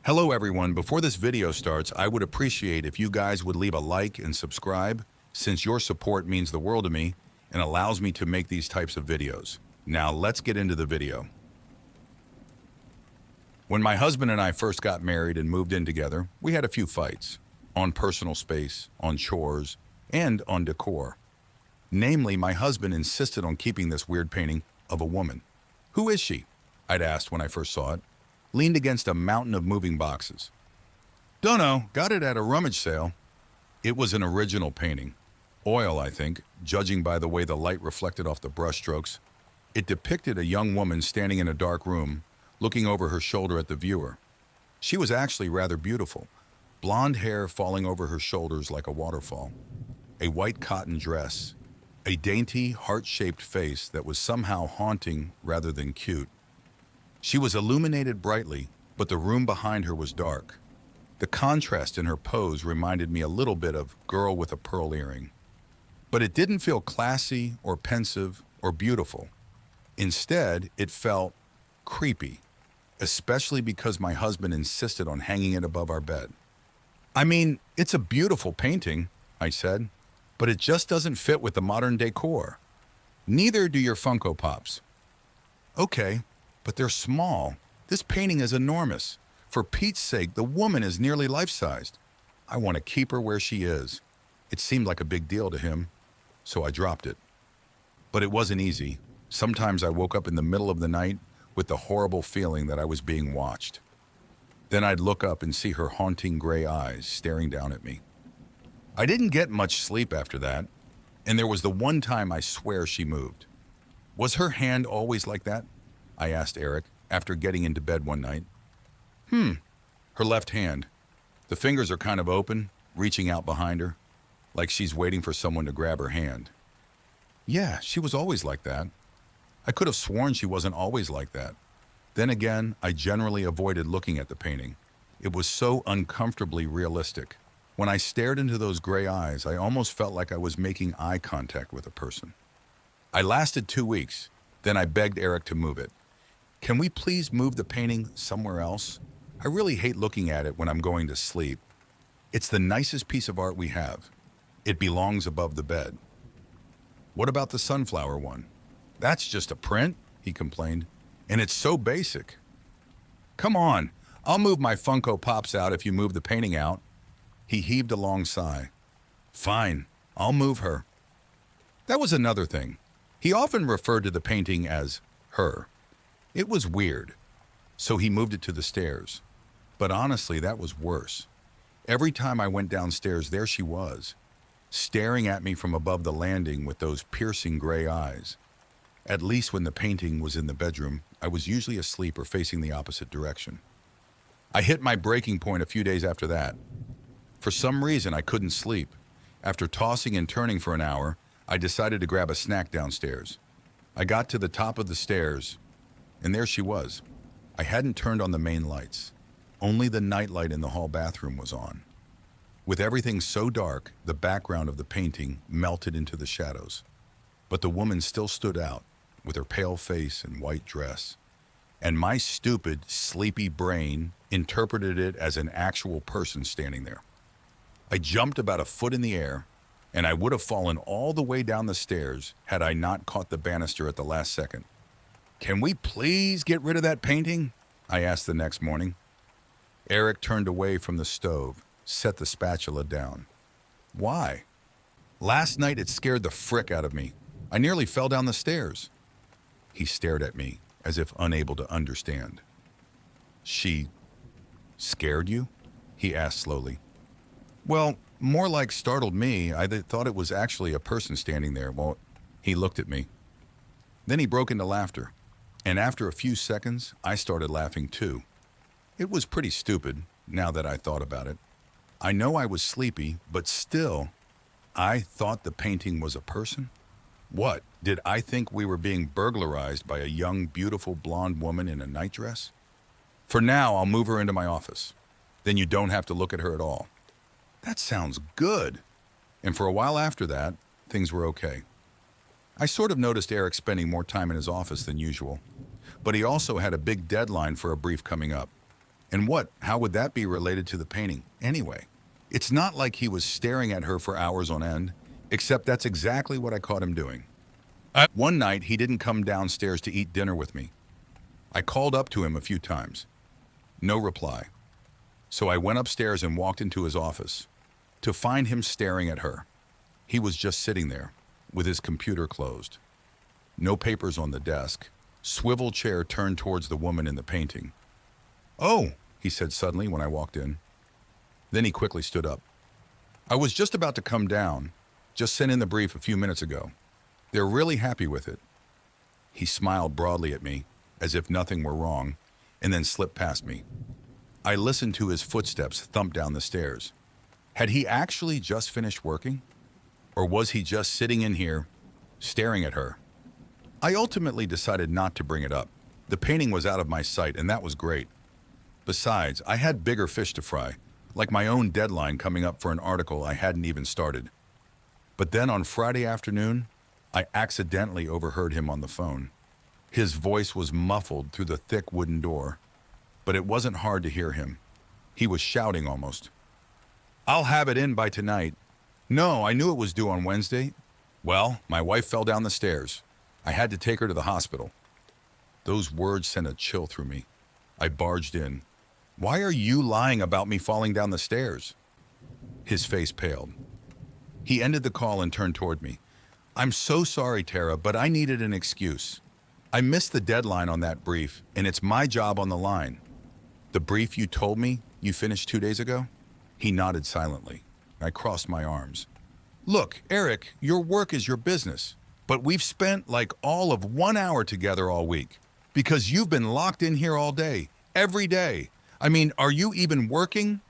Hello everyone, before this video starts, I would appreciate if you guys would leave a like and subscribe, since your support means the world to me and allows me to make these types of videos. Now let's get into the video. When my husband and I first got married and moved in together, we had a few fights on personal space, on chores, and on decor. Namely, my husband insisted on keeping this weird painting of a woman. "Who is she?" I'd asked when I first saw it. Leaned against a mountain of moving boxes. "Dunno, got it at a rummage sale." It was an original painting. Oil, I think, judging by the way the light reflected off the brushstrokes. It depicted a young woman standing in a dark room, looking over her shoulder at the viewer. She was actually rather beautiful, blonde hair falling over her shoulders like a waterfall, a white cotton dress, a dainty, heart-shaped face that was somehow haunting rather than cute. She was illuminated brightly, but the room behind her was dark. The contrast in her pose reminded me a little bit of Girl with a Pearl Earring. But it didn't feel classy or pensive or beautiful. Instead, it felt creepy, especially because my husband insisted on hanging it above our bed. "I mean, it's a beautiful painting," I said, "but it just doesn't fit with the modern decor. Neither do your Funko Pops." "Okay, but they're small. This painting is enormous. For Pete's sake, the woman is nearly life-sized. I want to keep her where she is." It seemed like a big deal to him, so I dropped it. But it wasn't easy. Sometimes I woke up in the middle of the night with the horrible feeling that I was being watched. Then I'd look up and see her haunting gray eyes staring down at me. I didn't get much sleep after that, and there was the one time I swear she moved. "Was her hand always like that?" I asked Eric after getting into bed one night. Her left hand. The fingers are kind of open, reaching out behind her, like she's waiting for someone to grab her hand." "Yeah, she was always like that." I could have sworn she wasn't always like that. Then again, I generally avoided looking at the painting. It was so uncomfortably realistic. When I stared into those gray eyes, I almost felt like I was making eye contact with a person. I lasted 2 weeks. Then I begged Eric to move it. "Can we please move the painting somewhere else? I really hate looking at it when I'm going to sleep. It's the nicest piece of art we have. It belongs above the bed." "What about the sunflower one?" "That's just a print," he complained, "and it's so basic." "Come on, I'll move my Funko Pops out if you move the painting out." He heaved a long sigh. "Fine, I'll move her." That was another thing. He often referred to the painting as her. It was weird, so he moved it to the stairs. But honestly, that was worse. Every time I went downstairs, there she was, staring at me from above the landing with those piercing gray eyes. At least when the painting was in the bedroom, I was usually asleep or facing the opposite direction. I hit my breaking point a few days after that. For some reason, I couldn't sleep. After tossing and turning for an hour, I decided to grab a snack downstairs. I got to the top of the stairs, and there she was. I hadn't turned on the main lights. Only the nightlight in the hall bathroom was on. With everything so dark, the background of the painting melted into the shadows. But the woman still stood out, with her pale face and white dress. And my stupid, sleepy brain interpreted it as an actual person standing there. I jumped about a foot in the air, and I would have fallen all the way down the stairs had I not caught the banister at the last second. "Can we please get rid of that painting?" I asked the next morning. Eric turned away from the stove, set the spatula down. "Why?" "Last night it scared the frick out of me. I nearly fell down the stairs." He stared at me, as if unable to understand. "She scared you?" he asked slowly. "Well, more like startled me. I thought it was actually a person standing there." Well, he looked at me. Then he broke into laughter. And after a few seconds, I started laughing too. It was pretty stupid, now that I thought about it. I know I was sleepy, but still, I thought the painting was a person? What, did I think we were being burglarized by a young, beautiful blonde woman in a nightdress? "For now, I'll move her into my office. Then you don't have to look at her at all." That sounds good. And for a while after that, things were okay. I sort of noticed Eric spending more time in his office than usual, but he also had a big deadline for a brief coming up. And how would that be related to the painting anyway? It's not like he was staring at her for hours on end, except that's exactly what I caught him doing. One night, he didn't come downstairs to eat dinner with me. I called up to him a few times. No reply. So I went upstairs and walked into his office to find him staring at her. He was just sitting there, with his computer closed. No papers on the desk. Swivel chair turned towards the woman in the painting. "Oh," he said suddenly when I walked in. Then he quickly stood up. "I was just about to come down. Just sent in the brief a few minutes ago. They're really happy with it." He smiled broadly at me, as if nothing were wrong, and then slipped past me. I listened to his footsteps thump down the stairs. Had he actually just finished working? Or was he just sitting in here, staring at her? I ultimately decided not to bring it up. The painting was out of my sight, and that was great. Besides, I had bigger fish to fry, like my own deadline coming up for an article I hadn't even started. But then on Friday afternoon, I accidentally overheard him on the phone. His voice was muffled through the thick wooden door, but it wasn't hard to hear him. He was shouting almost. "I'll have it in by tonight." "No, I knew it was due on Wednesday." "Well, my wife fell down the stairs. I had to take her to the hospital." Those words sent a chill through me. I barged in. "Why are you lying about me falling down the stairs?" His face paled. He ended the call and turned toward me. "I'm so sorry, Tara, but I needed an excuse. I missed the deadline on that brief, and it's my job on the line." "The brief you told me you finished 2 days ago?" He nodded silently. I crossed my arms. "Look, Eric, your work is your business, but we've spent like all of 1 hour together all week because you've been locked in here all day, every day. I mean, are you even working,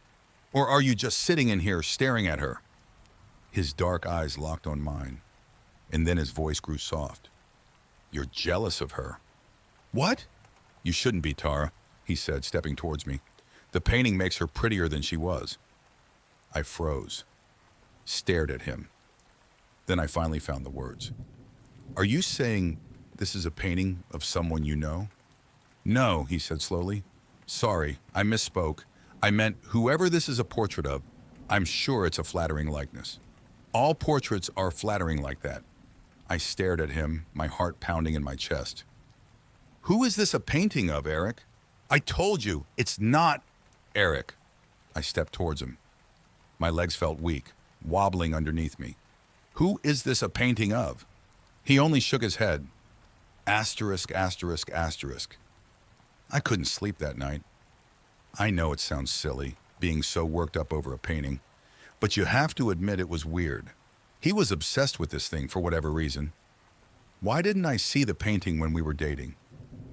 or are you just sitting in here staring at her?" His dark eyes locked on mine, and then his voice grew soft. "You're jealous of her." "What?" "You shouldn't be, Tara," he said, stepping towards me. "The painting makes her prettier than she was." I froze, stared at him. Then I finally found the words. "Are you saying this is a painting of someone you know?" "No," he said slowly. "Sorry, I misspoke. I meant whoever this is a portrait of, I'm sure it's a flattering likeness. All portraits are flattering like that." I stared at him, my heart pounding in my chest. "Who is this a painting of, Eric?" "I told you, it's not Eric." I stepped towards him. My legs felt weak, wobbling underneath me. "Who is this a painting of?" He only shook his head. Asterisk, asterisk, asterisk. I couldn't sleep that night. I know it sounds silly, being so worked up over a painting, but you have to admit it was weird. He was obsessed with this thing for whatever reason. Why didn't I see the painting when we were dating?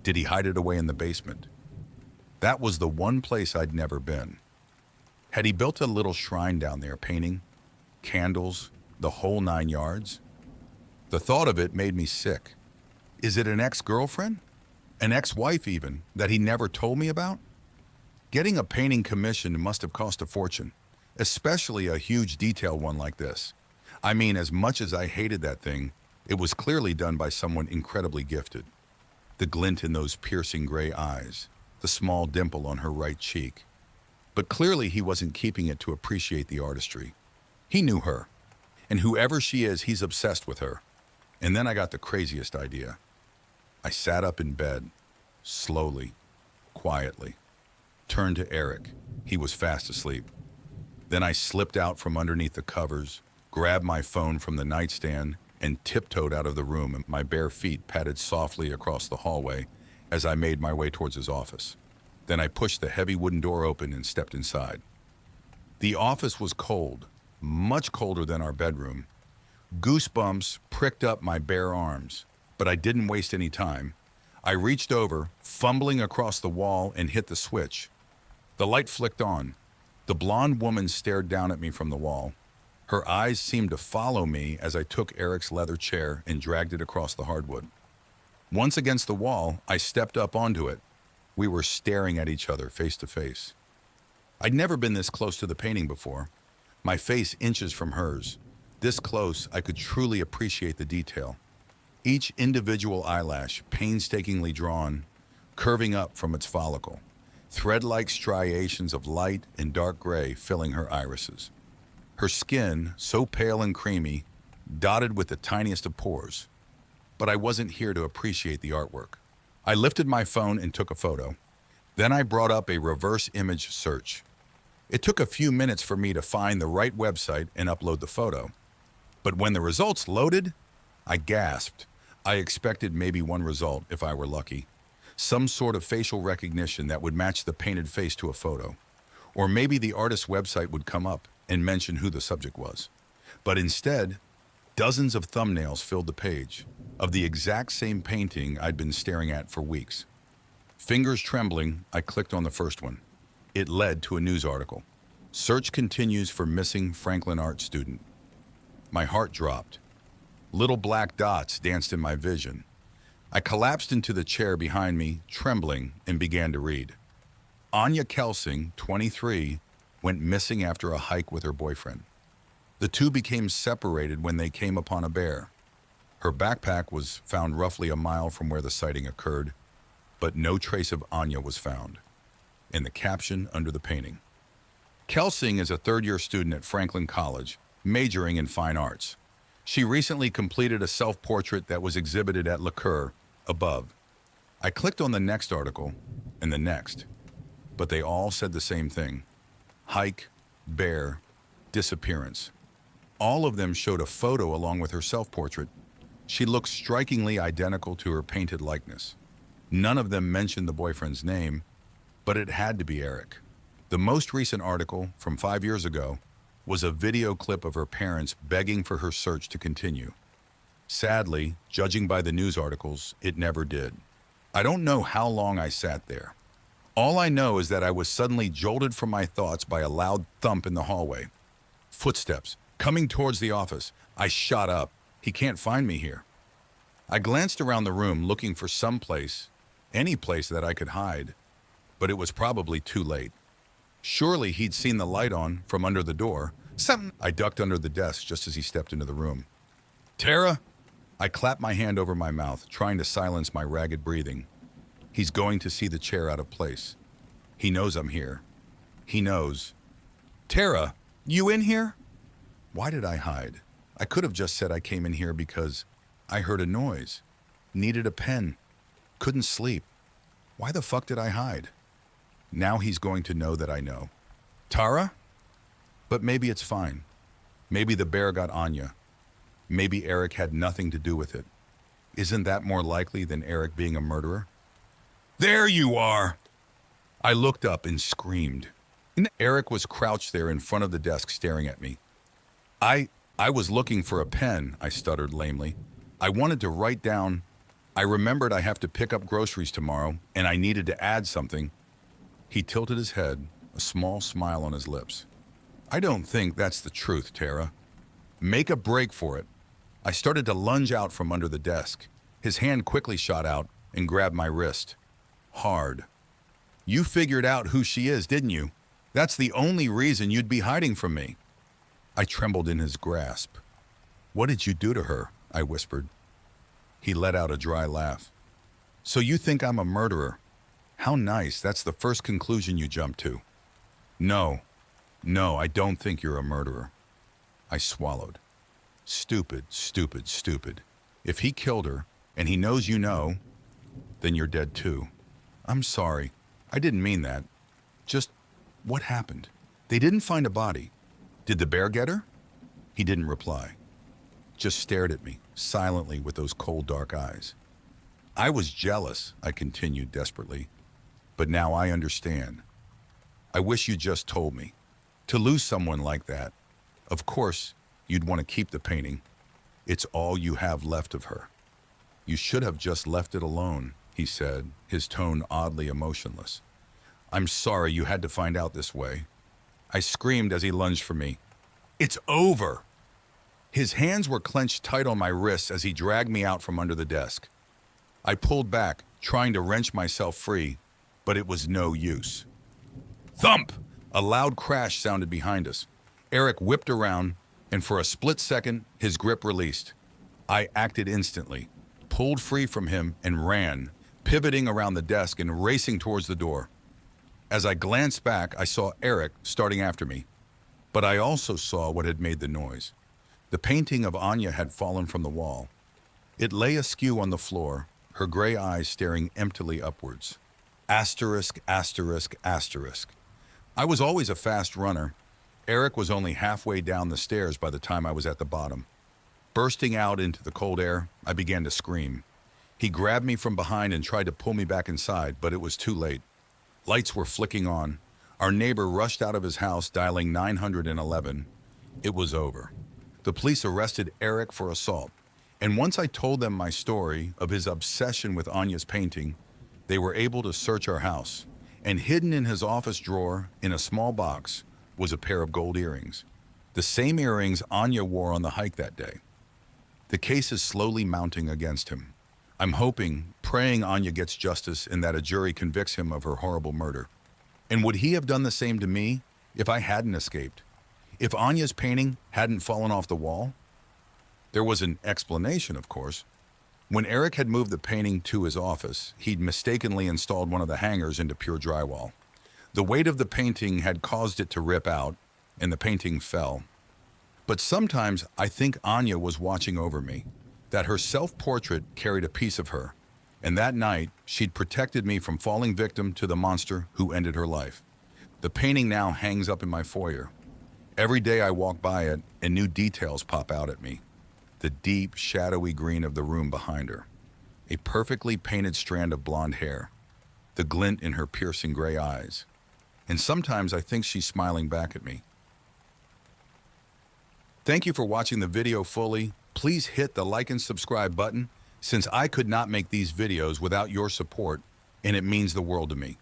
Did he hide it away in the basement? That was the one place I'd never been. Had he built a little shrine down there, painting, candles, the whole 9 yards? The thought of it made me sick. Is it an ex-girlfriend? An ex-wife even, that he never told me about? Getting a painting commissioned must have cost a fortune, especially a huge detail one like this. I mean, as much as I hated that thing, it was clearly done by someone incredibly gifted. The glint in those piercing gray eyes, the small dimple on her right cheek. But clearly he wasn't keeping it to appreciate the artistry. He knew her, and whoever she is, he's obsessed with her. And then I got the craziest idea. I sat up in bed, slowly, quietly, turned to Eric. He was fast asleep. Then I slipped out from underneath the covers, grabbed my phone from the nightstand, and tiptoed out of the room, and my bare feet padded softly across the hallway as I made my way towards his office. Then I pushed the heavy wooden door open and stepped inside. The office was cold, much colder than our bedroom. Goosebumps pricked up my bare arms, but I didn't waste any time. I reached over, fumbling across the wall, and hit the switch. The light flicked on. The blonde woman stared down at me from the wall. Her eyes seemed to follow me as I took Eric's leather chair and dragged it across the hardwood. Once against the wall, I stepped up onto it. We were staring at each other face to face. I'd never been this close to the painting before, my face inches from hers. This close, I could truly appreciate the detail. Each individual eyelash painstakingly drawn, curving up from its follicle. thread-like striations of light and dark gray filling her irises. Her skin, so pale and creamy, dotted with the tiniest of pores. But I wasn't here to appreciate the artwork. I lifted my phone and took a photo. Then I brought up a reverse image search. It took a few minutes for me to find the right website and upload the photo. But when the results loaded, I gasped. I expected maybe one result if I were lucky. Some sort of facial recognition that would match the painted face to a photo. Or maybe the artist's website would come up and mention who the subject was. But instead, dozens of thumbnails filled the page of the exact same painting I'd been staring at for weeks. Fingers trembling, I clicked on the first one. It led to a news article. Search continues for missing Franklin art student. My heart dropped. Little black dots danced in my vision. I collapsed into the chair behind me, trembling, and began to read. Anya Kelsing, 23, went missing after a hike with her boyfriend. The two became separated when they came upon a bear. Her backpack was found roughly a mile from where the sighting occurred, but no trace of Anya was found. And the caption under the painting. Kelsing is a third-year student at Franklin College, majoring in fine arts. She recently completed a self-portrait that was exhibited at Liqueur, above. I clicked on the next article, and the next, but they all said the same thing. Hike, bear, disappearance. All of them showed a photo along with her self-portrait. She looked strikingly identical to her painted likeness. None of them mentioned the boyfriend's name, but it had to be Eric. The most recent article, from 5 years ago, was a video clip of her parents begging for her search to continue. Sadly, judging by the news articles, it never did. I don't know how long I sat there. All I know is that I was suddenly jolted from my thoughts by a loud thump in the hallway. Footsteps, coming towards the office. I shot up. He can't find me here. I glanced around the room looking for some place, any place that I could hide, but it was probably too late. Surely he'd seen the light on from under the door. I ducked under the desk just as he stepped into the room. Tara? I clapped my hand over my mouth, trying to silence my ragged breathing. He's going to see the chair out of place. He knows I'm here. He knows. Tara, you in here? Why did I hide? I could have just said I came in here because I heard a noise. Needed a pen. Couldn't sleep. Why the fuck did I hide? Now he's going to know that I know. Tara? But maybe it's fine. Maybe the bear got Anya. Maybe Eric had nothing to do with it. Isn't that more likely than Eric being a murderer? There you are! I looked up and screamed. Eric was crouched there in front of the desk staring at me. I was looking for a pen, I stuttered lamely. I wanted to write down. I remembered I have to pick up groceries tomorrow, and I needed to add something. He tilted his head, a small smile on his lips. I don't think that's the truth, Tara. Make a break for it. I started to lunge out from under the desk. His hand quickly shot out and grabbed my wrist. Hard. You figured out who she is, didn't you? That's the only reason you'd be hiding from me. I trembled in his grasp. What did you do to her? I whispered. He let out a dry laugh. So you think I'm a murderer? How nice, that's the first conclusion you jumped to. No, I don't think you're a murderer. I swallowed. Stupid, stupid, stupid. If he killed her, and he knows you know, then you're dead too. I'm sorry. I didn't mean that. Just, what happened? They didn't find a body. Did the bear get her? He didn't reply. Just stared at me, silently with those cold, dark eyes. I was jealous, I continued desperately. But now I understand. I wish you just told me. To lose someone like that, of course, you'd want to keep the painting. It's all you have left of her. You should have just left it alone, he said, his tone oddly emotionless. I'm sorry you had to find out this way. I screamed as he lunged for me. It's over! His hands were clenched tight on my wrists as he dragged me out from under the desk. I pulled back, trying to wrench myself free, but it was no use. Thump! A loud crash sounded behind us. Eric whipped around, and for a split second, his grip released. I acted instantly, pulled free from him, and ran, pivoting around the desk and racing towards the door. As I glanced back, I saw Eric starting after me, but I also saw what had made the noise. The painting of Anya had fallen from the wall. It lay askew on the floor, her gray eyes staring emptily upwards. Asterisk, asterisk, asterisk. I was always a fast runner. Eric was only halfway down the stairs by the time I was at the bottom. Bursting out into the cold air, I began to scream. He grabbed me from behind and tried to pull me back inside, but it was too late. Lights were flicking on. Our neighbor rushed out of his house, dialing 911. It was over. The police arrested Eric for assault, and once I told them my story of his obsession with Anya's painting, they were able to search our house, and hidden in his office drawer, in a small box, was a pair of gold earrings. The same earrings Anya wore on the hike that day. The case is slowly mounting against him. I'm hoping, praying Anya gets justice and that a jury convicts him of her horrible murder. And would he have done the same to me if I hadn't escaped? If Anya's painting hadn't fallen off the wall? There was an explanation, of course. When Eric had moved the painting to his office, he'd mistakenly installed one of the hangers into pure drywall. The weight of the painting had caused it to rip out, and the painting fell. But sometimes I think Anya was watching over me, that her self-portrait carried a piece of her, and that night she'd protected me from falling victim to the monster who ended her life. The painting now hangs up in my foyer. Every day I walk by it, and new details pop out at me. The deep, shadowy green of the room behind her, a perfectly painted strand of blonde hair, the glint in her piercing gray eyes, and sometimes I think she's smiling back at me. Thank you for watching the video fully. Please hit the like and subscribe button, since I could not make these videos without your support, and it means the world to me.